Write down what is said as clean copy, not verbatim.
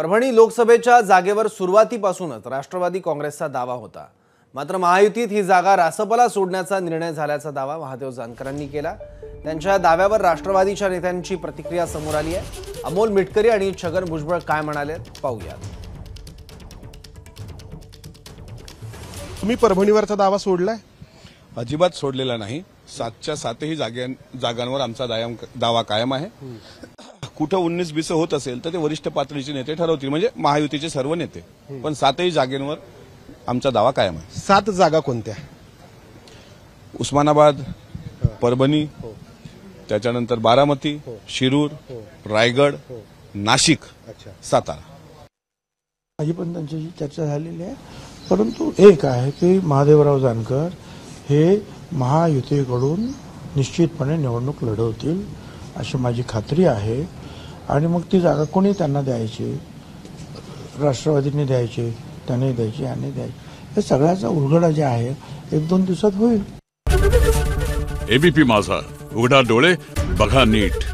परभणी लोकसभेच्या जागेवर सुरुवातीपासूनच राष्ट्रवादी काँग्रेसचा दावा होता। मात्र महायुतीत ही जागा रासपला सोडण्याचा निर्णय झाल्याचा दावा महादेव जानकरांनी केला। त्यांच्या दाव्यावर राष्ट्रवादीच्या नेत्यांची प्रतिक्रिया समोर आली आहे। अमोल मिटकरी आणि छगन भुजबळ काय म्हणाले पाहूया। तुम्ही परभणीवरचा दावा सोडलाय? अजिबात सोडलेला नाही। 7च्या 7ही जागांवर आमचा दावा कायम आहे। कुठं 19-20 होत असेल तर ते वरिष्ठ पातळीचे नेते ठरवतील, म्हणजे महायुतीचे सर्व नेते, पण 7ही जागेंवर आमचा दावा कायम आहे। 7 जागा कोणत्या? उस्मानाबाद, परभणी, त्याच्यानंतर बारामती, शिरूर, रायगड, नाशिक, सातारा। माझी पण त्यांच्याशी चर्चा झालेली आहे, परंतु एक आहे की महादेवराव जानकर हे महायुतीकडून निश्चितपणे निवडणूक लढवतील अशी माझी खात्री आहे। आणि मग ती जागा कोणी त्यांना द्यायची, राष्ट्रवादीने द्यायची, त्याने द्यायची, याने द्यायची, हे सगळ्याचा उलगडा जे आहे 1-2 दिवसात होईल। एबीपी माझा, उघडा डोळे बघा नीट।